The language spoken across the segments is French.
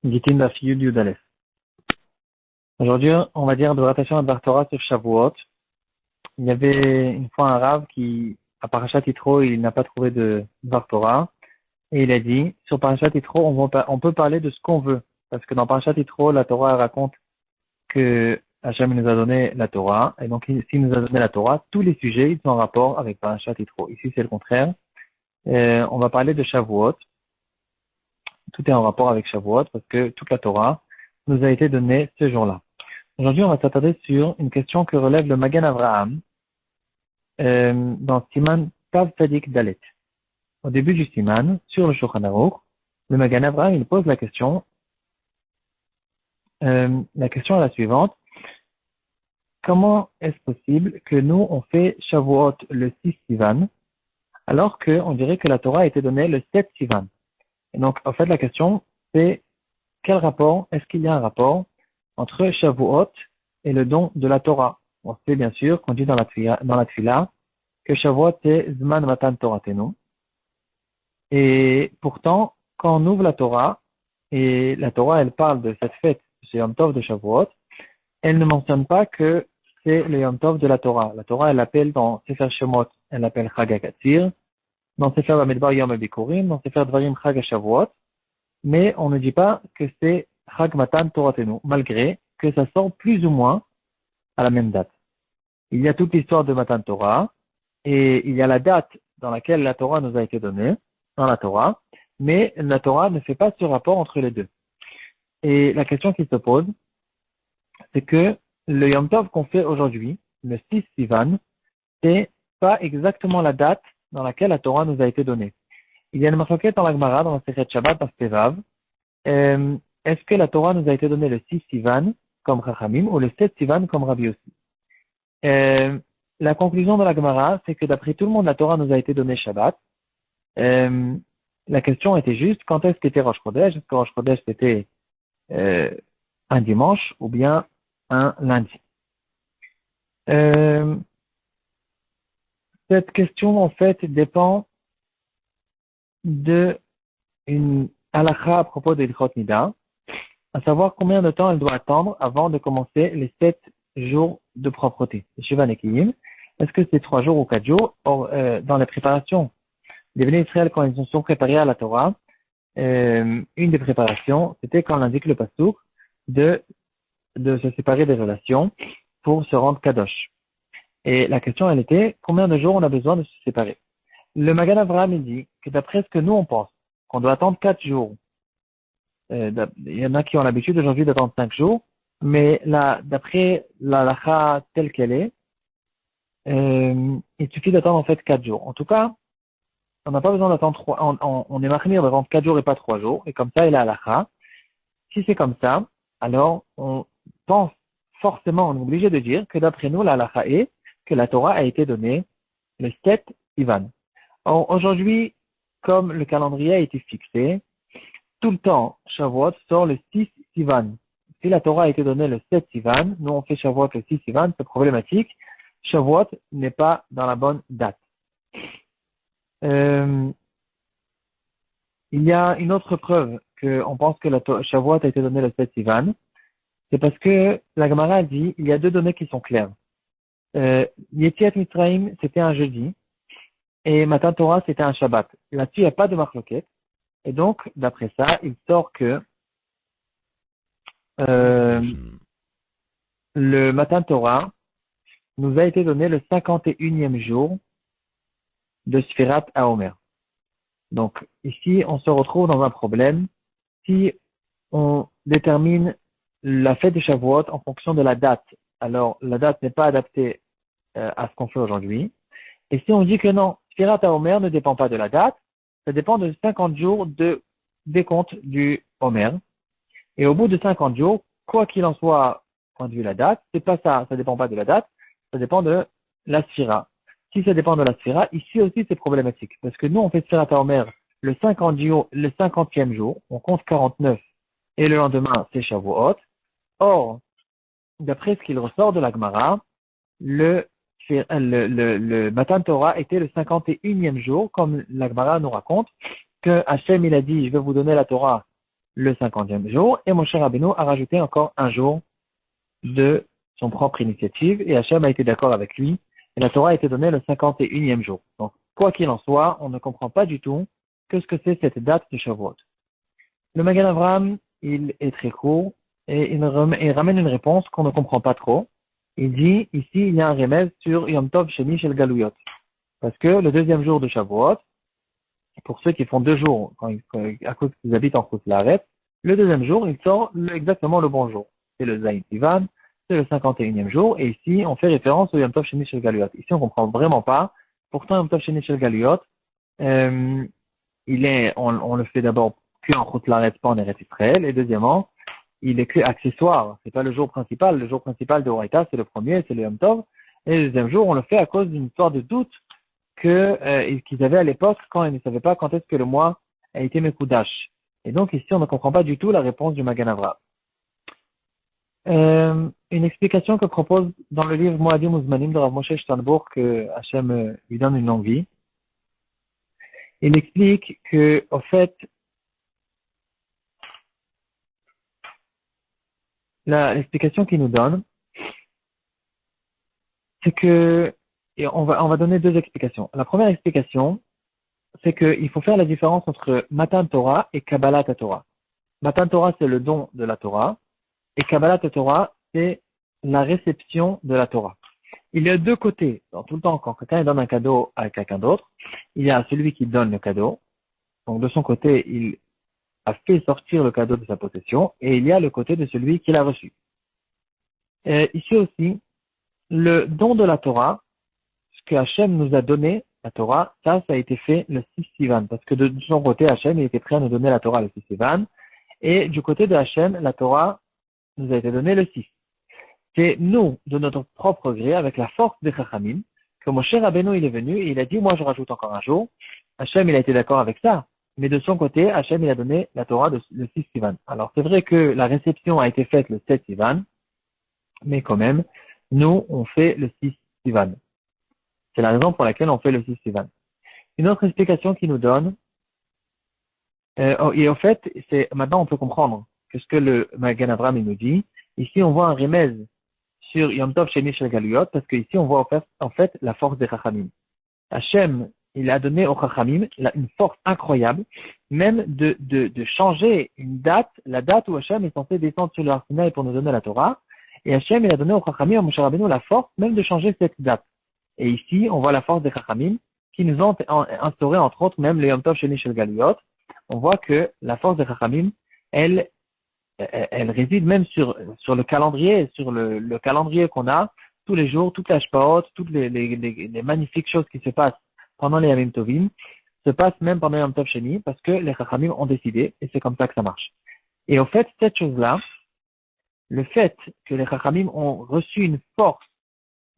Gitin Daf Yud Yud Aleph. Aujourd'hui, on va dire de rattachement à Dvar Torah sur Shavuot. Il y avait une fois un Rav qui, à Parashat Yitro, il n'a pas trouvé de Dvar Torah. Et il a dit, sur Parashat Yitro, on peut parler de ce qu'on veut. Parce que dans Parashat Yitro, la Torah raconte que Hachem nous a donné la Torah. Et donc, s'il nous a donné la Torah, tous les sujets, ils sont en rapport avec Parashat Yitro. Ici, c'est le contraire. On va parler de Shavuot. Tout est en rapport avec Shavuot parce que toute la Torah nous a été donnée ce jour-là. Aujourd'hui, on va s'attarder sur une question que relève le Magen Avraham dans Siman Tav Tzadik Dalet. Au début du Siman, sur le Shulchan Aruch, le Magen Avraham il pose la question. La question est la suivante. Comment est-ce possible que nous, on fait Shavuot le 6 Sivan, alors qu'on dirait que la Torah a été donnée le 7 Sivan? Et donc, en fait, la question, c'est quel rapport, est-ce qu'il y a un rapport entre Shavuot et le don de la Torah? On sait bien sûr qu'on dit dans la Tfila que Shavuot c'est Zman Matan Toratenu. Et pourtant, quand on ouvre la Torah, et la Torah elle parle de cette fête, ce Yom Tov de Shavuot, elle ne mentionne pas que c'est le Yom Tov de la Torah. La Torah elle l'appelle dans Sefer Shemot, elle l'appelle Chag HaKatzir, dans Sefer Bamidbar Yom HaBikurim, dans Sefer Dvarim Chag HaShavuot, mais on ne dit pas que c'est Chag Matan Toratenu, malgré que ça sort plus ou moins à la même date. Il y a toute l'histoire de Matan Torah, et il y a la date dans laquelle la Torah nous a été donnée, dans la Torah, mais la Torah ne fait pas ce rapport entre les deux. Et la question qui se pose, c'est que le Yom Tov qu'on fait aujourd'hui, le 6 Sivan, c'est pas exactement la date dans laquelle la Torah nous a été donnée. Il y a une marquette dans la Gemara, dans la Sechet Shabbat, dans Stevav. Est-ce que la Torah nous a été donnée le 6 Sivan, comme Chachamim, ou le 7 Sivan, comme Rabbi Yossi? La conclusion de la Gemara, c'est que d'après tout le monde, la Torah nous a été donnée Shabbat. La question était juste, quand est-ce qu'était Rosh Chodesh? Est-ce que Rosh Chodesh c'était un dimanche ou bien un lundi? Cette question, en fait, dépend de une halakha à propos de l'Ilchot Nida, à savoir combien de temps elle doit attendre avant de commencer les 7 jours de propreté. Shiva Nekiyim. Est-ce que c'est 3 jours ou 4 jours? Or, dans les préparations des Béné Israël, quand ils sont préparés à la Torah, une des préparations, c'était quand on indique le pasouk de se séparer des relations pour se rendre kadosh. Et la question, elle était, combien de jours on a besoin de se séparer? Le Magen Avraham, il dit que d'après ce que nous on pense, qu'on doit attendre 4 jours. Il y en a qui ont l'habitude aujourd'hui d'attendre 5 jours, mais là, d'après la halakha telle qu'elle est, il suffit d'attendre en fait 4 jours. En tout cas, on n'a pas besoin d'attendre 3, on est marmire d'attendre 4 jours et pas 3 jours, et comme ça, il est halakha. Si c'est comme ça, alors on pense forcément, on est obligé de dire que d'après nous, la halakha est que la Torah a été donnée le 7 Sivan. Aujourd'hui, comme le calendrier a été fixé, tout le temps, Shavuot sort le 6 Sivan. Si la Torah a été donnée le 7 Sivan, nous on fait Shavuot le 6 Sivan, c'est problématique. Shavuot n'est pas dans la bonne date. Il y a une autre preuve qu'on pense que la Shavuot a été donnée le 7 Sivan. C'est parce que la Gemara dit, il y a 2 données qui sont claires. Yetziat Mitzrayim, c'était un jeudi, et Matan Torah, c'était un Shabbat. Là-dessus, il n'y a pas de marloquette. Et donc, d'après ça, il sort que le Matan Torah nous a été donné le 51e jour de Sfirat HaOmer. Donc, ici, on se retrouve dans un problème si on détermine la fête de Shavuot en fonction de la date. Alors, la date n'est pas adaptée à ce qu'on fait aujourd'hui. Et si on dit que non, Sfirat HaOmer ne dépend pas de la date, ça dépend de 50 jours de décompte du Homer. Et au bout de 50 jours, quoi qu'il en soit, point de vue la date, c'est pas ça, ça dépend pas de la date, ça dépend de la Sphira. Si ça dépend de la Sphira, ici aussi c'est problématique. Parce que nous, on fait Sfirat HaOmer le 50e jour, on compte 49, et le lendemain, c'est Shavuot. Or, d'après ce qu'il ressort de la Gemara, le Matan Torah était le 51e jour, comme la Gemara nous raconte, que Hachem il a dit, je vais vous donner la Torah le 50e jour, et Moshe Rabbeinu a rajouté encore un jour de son propre initiative, et Hachem a été d'accord avec lui, et la Torah a été donnée le 51e jour. Donc, quoi qu'il en soit, on ne comprend pas du tout ce que c'est cette date de Shavuot. Le Magen Avraham, il est très court, et il ramène une réponse qu'on ne comprend pas trop. Il dit, ici, il y a un remède sur Yom Tov Sheni Shel Galuyot. Parce que le deuxième jour de Shavuot, pour ceux qui font 2 jours, à cause qu'ils habitent en Koutlaret, le deuxième jour, il sort exactement le bon jour. C'est le Zayin Sivan, c'est le 51e jour, et ici, on fait référence au Yom Tov Sheni Shel Galuyot. Ici, on comprend vraiment pas. Pourtant, Yom Tov Sheni Shel Galuyot, on le fait d'abord que en Koutlaret, pas en Eretz Israël, et deuxièmement, il est que accessoire. C'est pas le jour principal. Le jour principal de Horaïta, c'est le premier, c'est le Yom Tov. Et le deuxième jour, on le fait à cause d'une histoire de doute qu'ils avaient à l'époque quand ils ne savaient pas quand est-ce que le mois a été Mekoudash. Et donc ici, on ne comprend pas du tout la réponse du Magen Avraham. Une explication que propose dans le livre Moadim Uzmanim de Rav Moshe Steinbourg, que Hachem lui donne une longue vie. Il explique que, au fait, l'explication qu'il nous donne, c'est que, et on va donner 2 explications. La première explication, c'est qu'il faut faire la différence entre Matan Torah et Kabbalat Torah. Matan Torah, c'est le don de la Torah, et Kabbalat Torah, c'est la réception de la Torah. Il y a 2 côtés. Dans tout le temps, quand quelqu'un donne un cadeau à quelqu'un d'autre, il y a celui qui donne le cadeau. Donc, de son côté, il a fait sortir le cadeau de sa possession, et il y a le côté de celui qui l'a reçu. Ici aussi, le don de la Torah, ce que Hachem nous a donné, la Torah, ça a été fait le 6 Sivan, parce que de son côté, Hachem, il était prêt à nous donner la Torah le 6 Sivan, et du côté de Hachem, la Torah nous a été donnée le 6. C'est nous, de notre propre gré, avec la force des Chachamim, que Moshe Rabbeinu, il est venu, et il a dit, moi, je rajoute encore un jour. Hachem, il a été d'accord avec ça, mais de son côté, Hachem, il a donné la Torah le 6 Sivan. Alors, c'est vrai que la réception a été faite le 7 Sivan, mais quand même, nous, on fait le 6 Sivan. C'est la raison pour laquelle on fait le 6 Sivan. Une autre explication qu'il nous donne, et en fait, maintenant on peut comprendre ce que le Magen Avraham nous dit. Ici, on voit un remède sur Yom Tov Sheni Shel Galuyot, parce qu'ici, on voit en fait la force des Chachamim. Hachem, il a donné aux Chachamim une force incroyable, même de changer une date, la date où Hachem est censé descendre sur le Har Sinaï pour nous donner la Torah. Et Hachem, il a donné aux Chachamim, à Moshe Rabbeinu, la force même de changer cette date. Et ici, on voit la force des Chachamim qui nous ont instauré, entre autres, même le Yom Tov Sheni Shel Galuyot. On voit que la force des Chachamim, elle réside même sur le calendrier, sur le calendrier qu'on a, tous les jours, toutes les Hashpaot, toutes les magnifiques choses qui se passent pendant les Yamim Tovim, se passent même pendant Yom Tov Sheni, parce que les Chachamim ont décidé, et c'est comme ça que ça marche. Et au fait, cette chose-là, le fait que les Chachamim ont reçu une force,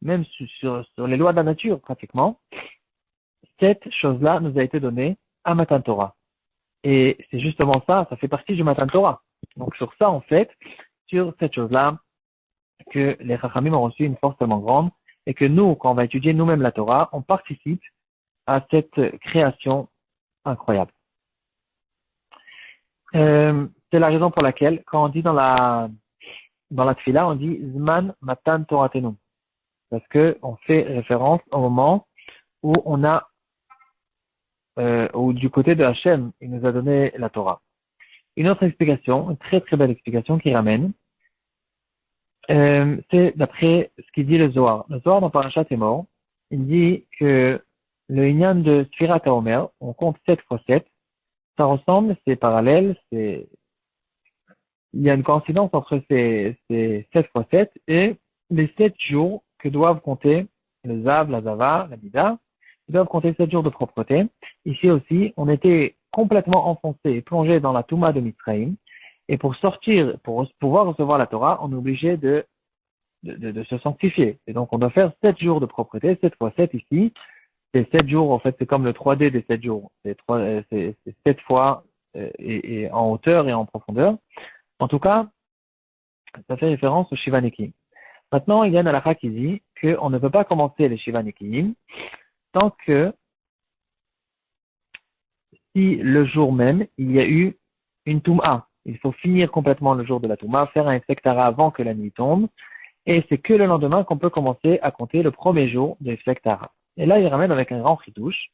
même sur les lois de la nature pratiquement, cette chose-là nous a été donnée à Matan Torah. Et c'est justement ça fait partie du Matan Torah. Donc sur ça, en fait, sur cette chose-là, que les Chachamim ont reçu une force tellement grande, et que nous, quand on va étudier nous-mêmes la Torah, on participe à cette création incroyable. C'est la raison pour laquelle, quand on dit dans la Tfila, on dit Zman Matan Toratenu. Parce que on fait référence au moment où on a, où du côté de Hachem, il nous a donné la Torah. Une autre explication, une très très belle explication qui ramène, c'est d'après ce qu'il dit le Zohar. Le Zohar dans Parashat Emor, il dit que le Inyan de Sfirat HaOmer, on compte 7 fois 7, ça ressemble, c'est parallèle, il y a une coïncidence entre ces 7 fois 7 et les 7 jours que doivent compter le Zav, la Zava, la Bida, ils doivent compter 7 jours de propreté. Ici aussi, on était complètement enfoncé et plongé dans la Touma de Mitzrayim. Et pour sortir, pour pouvoir recevoir la Torah, on est obligé de se sanctifier. Et donc, on doit faire 7 jours de propreté, 7 fois 7 ici. C'est 7 jours, en fait, c'est comme le 3D des 7 jours. C'est 7 fois et en hauteur et en profondeur. En tout cas, ça fait référence au Shiva Nekiim. Maintenant, il y a une halakha qui dit qu'on ne peut pas commencer les Shiva Nekiim tant que si le jour même, il y a eu une Touma. Il faut finir complètement le jour de la Touma, faire un Efektara avant que la nuit tombe. Et c'est que le lendemain qu'on peut commencer à compter le premier jour de Efektara. Et là, il ramène avec un grand chidouche.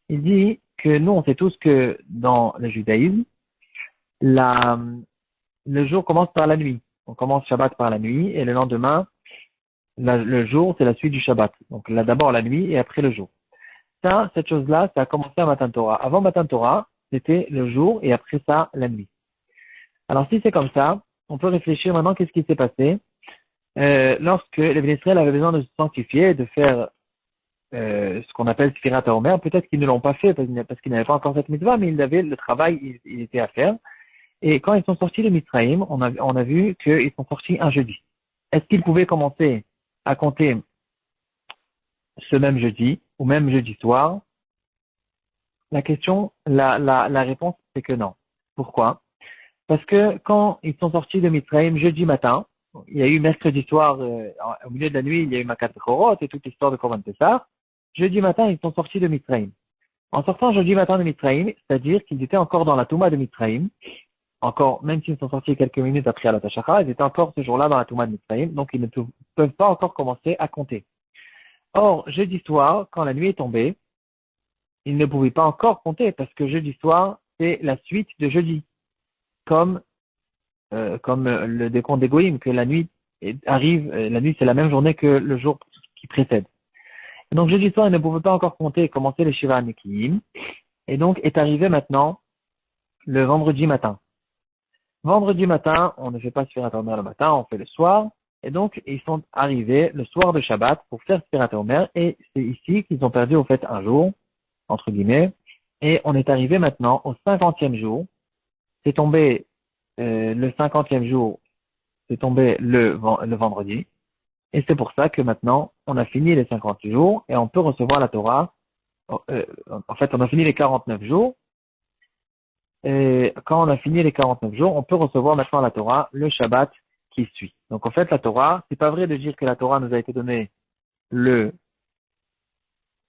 Il dit que nous, on sait tous que dans le judaïsme, le jour commence par la nuit. On commence Shabbat par la nuit et le lendemain, le jour, c'est la suite du Shabbat. Donc là, d'abord la nuit et après le jour. Ça, cette chose-là, ça a commencé à Matan Torah. Avant Matan Torah, c'était le jour et après ça, la nuit. Alors si c'est comme ça, on peut réfléchir maintenant qu'est-ce qui s'est passé lorsque les Béné Israël avaient besoin de se sanctifier, de faire ce qu'on appelle Sfirat HaOmer. Peut-être qu'ils ne l'ont pas fait parce qu'ils n'avaient pas encore cette mitzvah, mais ils avaient le travail, il était à faire. Et quand ils sont sortis de Mitzrayim, on a vu qu'ils sont sortis un jeudi. Est-ce qu'ils pouvaient commencer à compter ce même jeudi ou même jeudi soir? La réponse, c'est que non. Pourquoi? Parce que quand ils sont sortis de Mitzrayim jeudi matin, il y a eu mercredi soir, au milieu de la nuit, il y a eu Makat Chorot et toute l'histoire de Korban Pessah. Jeudi matin, ils sont sortis de Mitzrayim. En sortant jeudi matin de Mitzrayim, c'est-à-dire qu'ils étaient encore dans la Touma de Mitzrayim, encore, même s'ils sont sortis quelques minutes après la Tashachar, ils étaient encore ce jour-là dans la Touma de Mitzrayim, donc ils ne peuvent pas encore commencer à compter. Or, jeudi soir, quand la nuit est tombée, ils ne pouvaient pas encore compter parce que jeudi soir, c'est la suite de jeudi. Comme le décompte des Goïm, que la nuit arrive, la nuit c'est la même journée que le jour qui précède. Et donc jeudi soir, ils ne pouvaient pas encore compter et commencer les Shiva Nekiyim. Et donc est arrivé maintenant le vendredi matin. Vendredi matin, on ne fait pas Sfirat HaOmer le matin, on fait le soir. Et donc, ils sont arrivés le soir de Shabbat pour faire Sfirat HaOmer. Et c'est ici qu'ils ont perdu au fait un jour, entre guillemets. Et on est arrivé maintenant au 50e jour. C'est tombé le 50e jour, c'est tombé le vendredi. Et c'est pour ça que maintenant, on a fini les 50 jours et on peut recevoir la Torah. En fait, on a fini les 49 jours. Et quand on a fini les 49 jours, on peut recevoir maintenant la Torah, le Shabbat qui suit. Donc en fait, la Torah, c'est pas vrai de dire que la Torah nous a été donnée le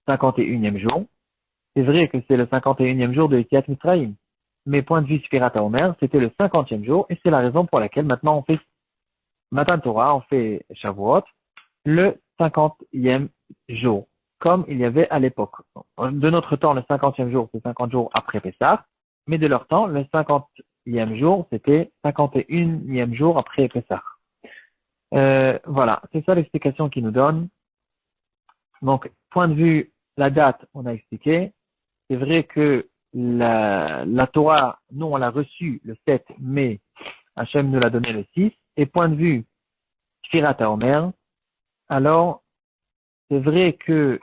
51e jour. C'est vrai que c'est le 51e jour de Yetziat Mitzrayim. Mais point de vue Sfirat HaOmer, c'était le 50e jour et c'est la raison pour laquelle maintenant on fait Matan Torah, on fait Shavuot, le 50e jour, comme il y avait à l'époque. De notre temps, le 50e jour, c'est 50 jours après Pessah. Mais de leur temps, le 50e jour, c'était 51e jour après Pessah. Voilà, c'est ça l'explication qu'il nous donne. Donc, point de vue, la date, on a expliqué. C'est vrai que la Torah, nous, on l'a reçue le 7, mais Hachem nous l'a donné le 6. Et point de vue, Sfirat HaOmer, alors, c'est vrai que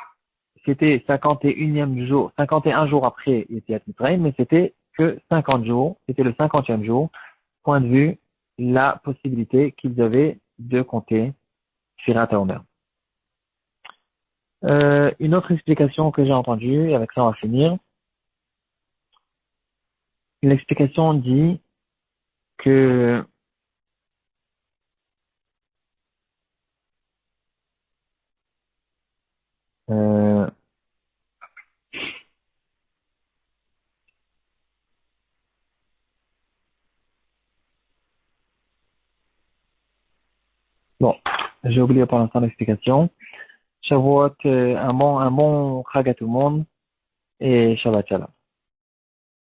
c'était 51e jour, 51 jours après Yetziat Mitzrayim, mais c'était que 50 jours, c'était le 50e jour, point de vue, la possibilité qu'ils avaient de compter Sfirat HaOmer. Une autre explication que j'ai entendue, et avec ça on va finir. L'explication dit que euh, bon, j'ai oublié pour l'instant l'explication. Shavuot, un bon Chag à tout le monde et Shabbat Shalom.